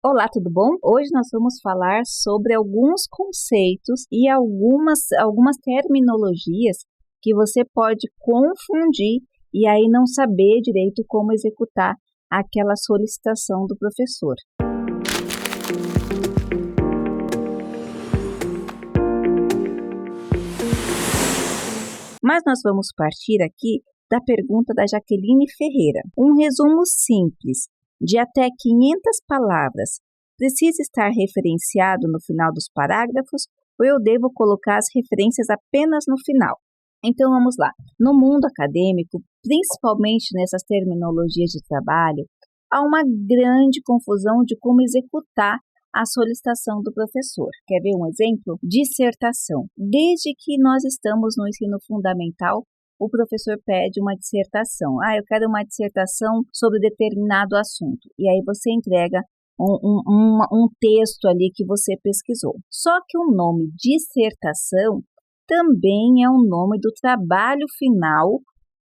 Olá, tudo bom? Hoje nós vamos falar sobre alguns conceitos e algumas terminologias que você pode confundir e aí não saber direito como executar aquela solicitação do professor. Mas nós vamos partir aqui da pergunta da Jaqueline Ferreira. Um resumo simples de até 500 palavras precisa estar referenciado no final dos parágrafos ou eu devo colocar as referências apenas no final? Então vamos lá. No mundo acadêmico, principalmente nessas terminologias de trabalho, há uma grande confusão de como executar a solicitação do professor. Quer ver um exemplo? Dissertação. Desde que nós estamos no ensino fundamental, o professor pede uma dissertação. Eu quero uma dissertação sobre determinado assunto. E aí você entrega um texto ali que você pesquisou. Só que o nome dissertação também é o nome do trabalho final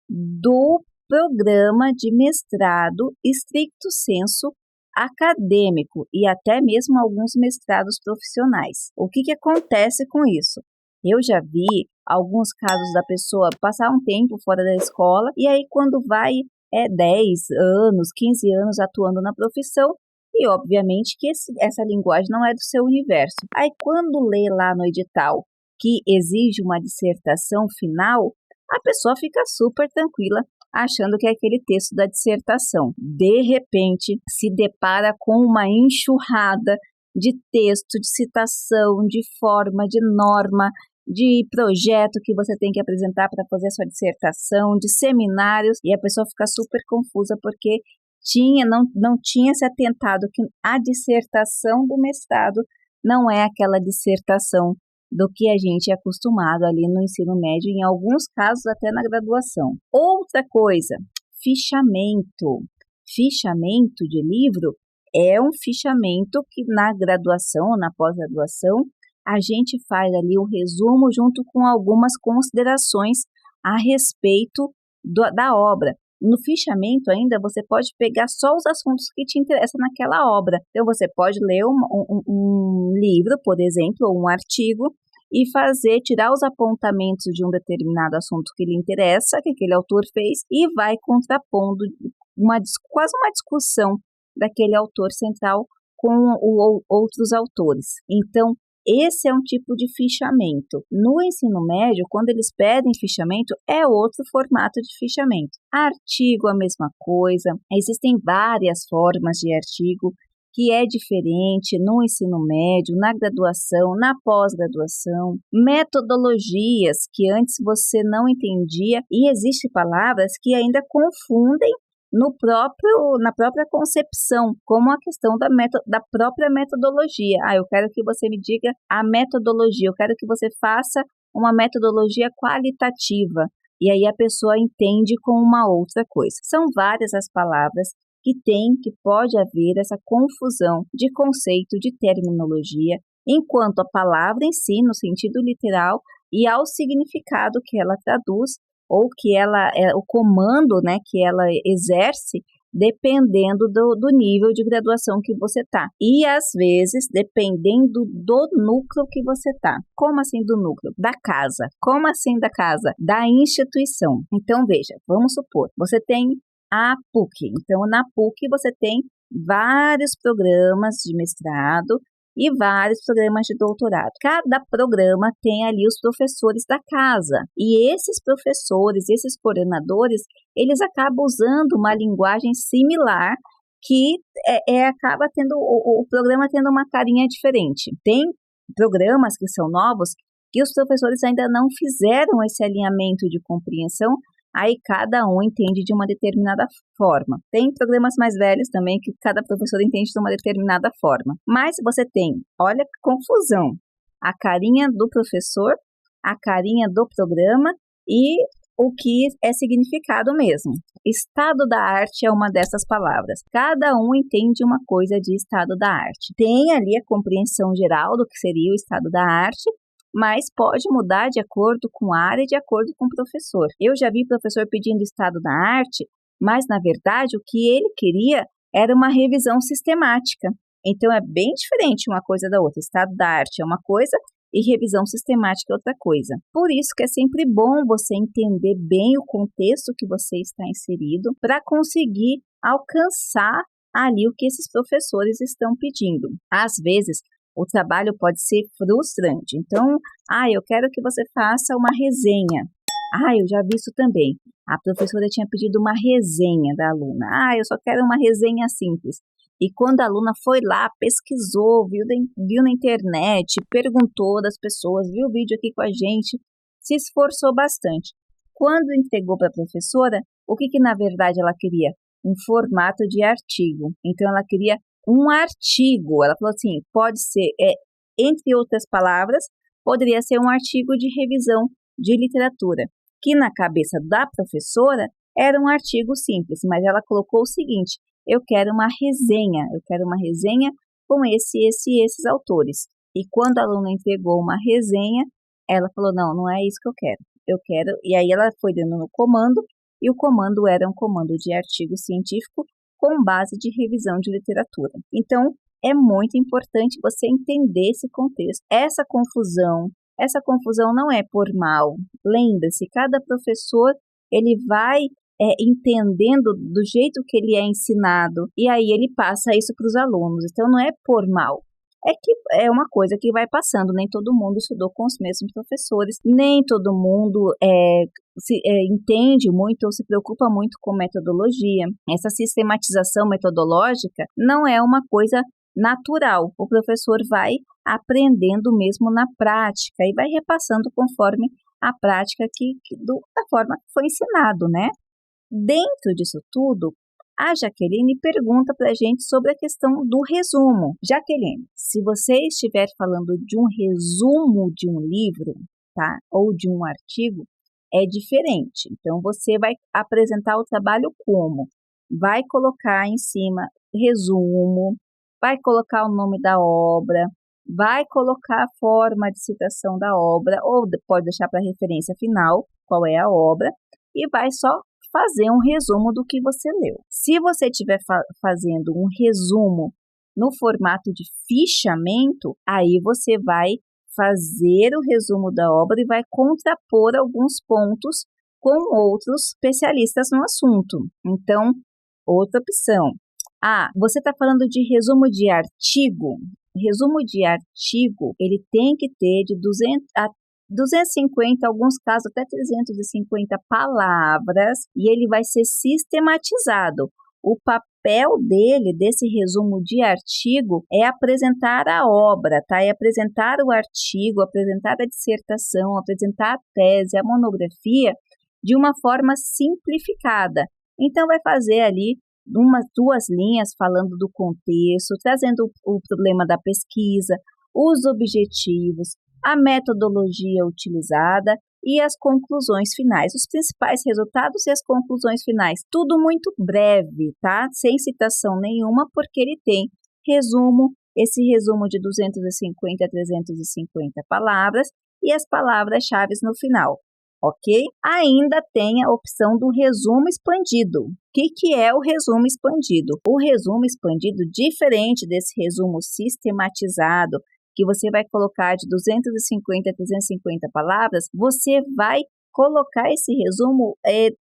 do programa de mestrado stricto sensu acadêmico e até mesmo alguns mestrados profissionais. O que acontece com isso? Eu já vi alguns casos da pessoa passar um tempo fora da escola e aí quando vai 10 anos, 15 anos atuando na profissão e obviamente que essa linguagem não é do seu universo. Aí quando lê lá no edital que exige uma dissertação final, a pessoa fica super tranquila achando que é aquele texto da dissertação. De repente, se depara com uma enxurrada de texto, de citação, de forma, de norma, de projeto que você tem que apresentar para fazer a sua dissertação, de seminários, e a pessoa fica super confusa porque não tinha se atentado que a dissertação do mestrado não é aquela dissertação do que a gente é acostumado ali no ensino médio, em alguns casos até na graduação. Outra coisa, fichamento. Fichamento de livro é um fichamento que na graduação, na pós-graduação, a gente faz ali o resumo junto com algumas considerações a respeito da obra. No fichamento ainda você pode pegar só os assuntos que te interessam naquela obra. Então você pode ler um livro, por exemplo, ou um artigo e tirar os apontamentos de um determinado assunto que lhe interessa, que aquele autor fez, e vai contrapondo quase uma discussão daquele autor central com outros autores. Então, esse é um tipo de fichamento. No ensino médio, quando eles pedem fichamento, é outro formato de fichamento. Artigo, a mesma coisa. Existem várias formas de artigo que é diferente no ensino médio, na graduação, na pós-graduação. Metodologias que antes você não entendia e existem palavras que ainda confundem na própria concepção, como a questão da própria metodologia. Eu quero que você me diga a metodologia, eu quero que você faça uma metodologia qualitativa. E aí a pessoa entende com uma outra coisa. São várias as palavras que pode haver essa confusão de conceito, de terminologia, enquanto a palavra em si, no sentido literal, e ao significado que ela traduz, ou que o comando, né, que ela exerce, dependendo do nível de graduação que você está. E, às vezes, dependendo do núcleo que você está. Como assim do núcleo? Da casa. Como assim da casa? Da instituição. Então, veja, vamos supor, você tem a PUC. Então, na PUC você tem vários programas de mestrado e vários programas de doutorado. Cada programa tem ali os professores da casa. E esses professores, esses coordenadores, eles acabam usando uma linguagem similar que acaba tendo o programa tendo uma carinha diferente. Tem programas que são novos que os professores ainda não fizeram esse alinhamento de compreensão. Aí cada um entende de uma determinada forma. Tem programas mais velhos também que cada professor entende de uma determinada forma. Mas você tem, olha que confusão, a carinha do professor, a carinha do programa e o que é significado mesmo. Estado da arte é uma dessas palavras. Cada um entende uma coisa de estado da arte. Tem ali a compreensão geral do que seria o estado da arte, mas pode mudar de acordo com a área e de acordo com o professor. Eu já vi professor pedindo estado da arte, mas, na verdade, o que ele queria era uma revisão sistemática. Então, é bem diferente uma coisa da outra. Estado da arte é uma coisa e revisão sistemática é outra coisa. Por isso que é sempre bom você entender bem o contexto que você está inserido para conseguir alcançar ali o que esses professores estão pedindo. Às vezes, o trabalho pode ser frustrante. Então, eu quero que você faça uma resenha. Eu já vi isso também. A professora tinha pedido uma resenha da aluna. Eu só quero uma resenha simples. E quando a aluna foi lá, pesquisou, viu na internet, perguntou das pessoas, viu o vídeo aqui com a gente, se esforçou bastante. Quando entregou para a professora, o que na verdade ela queria? Um formato de artigo. Então, ela queria um artigo. Ela falou assim, pode ser, entre outras palavras, poderia ser um artigo de revisão de literatura, que na cabeça da professora era um artigo simples, mas ela colocou o seguinte, eu quero uma resenha com esses autores. E quando a aluna entregou uma resenha, ela falou, não é isso que eu quero, e aí ela foi dando no comando, e o comando era um comando de artigo científico com base de revisão de literatura. Então, é muito importante você entender esse contexto. Essa confusão não é por mal. Lembre-se, cada professor ele vai entendendo do jeito que ele é ensinado e aí ele passa isso para os alunos. Então, não é por mal. É que é uma coisa que vai passando. Nem todo mundo estudou com os mesmos professores, nem todo mundo entende muito ou se preocupa muito com metodologia. Essa sistematização metodológica não é uma coisa natural. O professor vai aprendendo mesmo na prática e vai repassando conforme a prática da forma que foi ensinado, né? Dentro disso tudo, a Jaqueline pergunta para a gente sobre a questão do resumo. Jaqueline, se você estiver falando de um resumo de um livro, tá? Ou de um artigo, é diferente. Então, você vai apresentar o trabalho como? Vai colocar em cima resumo, vai colocar o nome da obra, vai colocar a forma de citação da obra, ou pode deixar para referência final, qual é a obra, e vai só fazer um resumo do que você leu. Se você estiver fazendo um resumo no formato de fichamento, aí você vai fazer o resumo da obra e vai contrapor alguns pontos com outros especialistas no assunto. Então, outra opção. Você está falando de resumo de artigo? Resumo de artigo, ele tem que ter de 250, alguns casos até 350 palavras, e ele vai ser sistematizado. O papel desse resumo de artigo, é apresentar a obra, tá? É apresentar o artigo, apresentar a dissertação, apresentar a tese, a monografia, de uma forma simplificada. Então, vai fazer ali duas linhas falando do contexto, trazendo o problema da pesquisa, os objetivos, a metodologia utilizada e as conclusões finais, os principais resultados e as conclusões finais. Tudo muito breve, tá? Sem citação nenhuma, porque ele tem esse resumo de 250 a 350 palavras e as palavras-chave no final, ok? Ainda tem a opção do resumo expandido. O que é o resumo expandido? O resumo expandido, diferente desse resumo sistematizado, que você vai colocar de 250 a 350 palavras, você vai colocar esse resumo,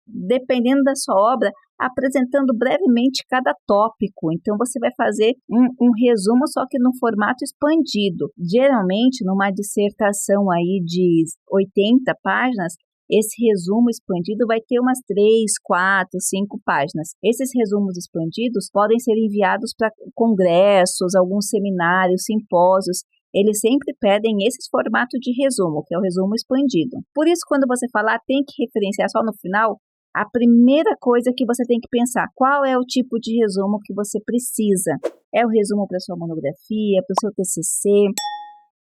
dependendo da sua obra, apresentando brevemente cada tópico. Então, você vai fazer um resumo, só que no formato expandido. Geralmente, numa dissertação aí de 80 páginas, esse resumo expandido vai ter umas 3, 4, 5 páginas. Esses resumos expandidos podem ser enviados para congressos, alguns seminários, simpósios. Eles sempre pedem esse formato de resumo, que é o resumo expandido. Por isso, quando você falar, tem que referenciar só no final, a primeira coisa que você tem que pensar, qual é o tipo de resumo que você precisa? É o resumo para sua monografia, para o seu TCC?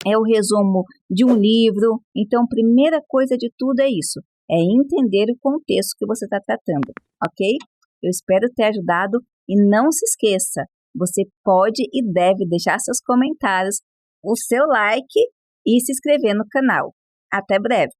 É o resumo de um livro? Então, primeira coisa de tudo é isso, é entender o contexto que você está tratando, ok? Eu espero ter ajudado e não se esqueça, você pode e deve deixar seus comentários, o seu like e se inscrever no canal. Até breve!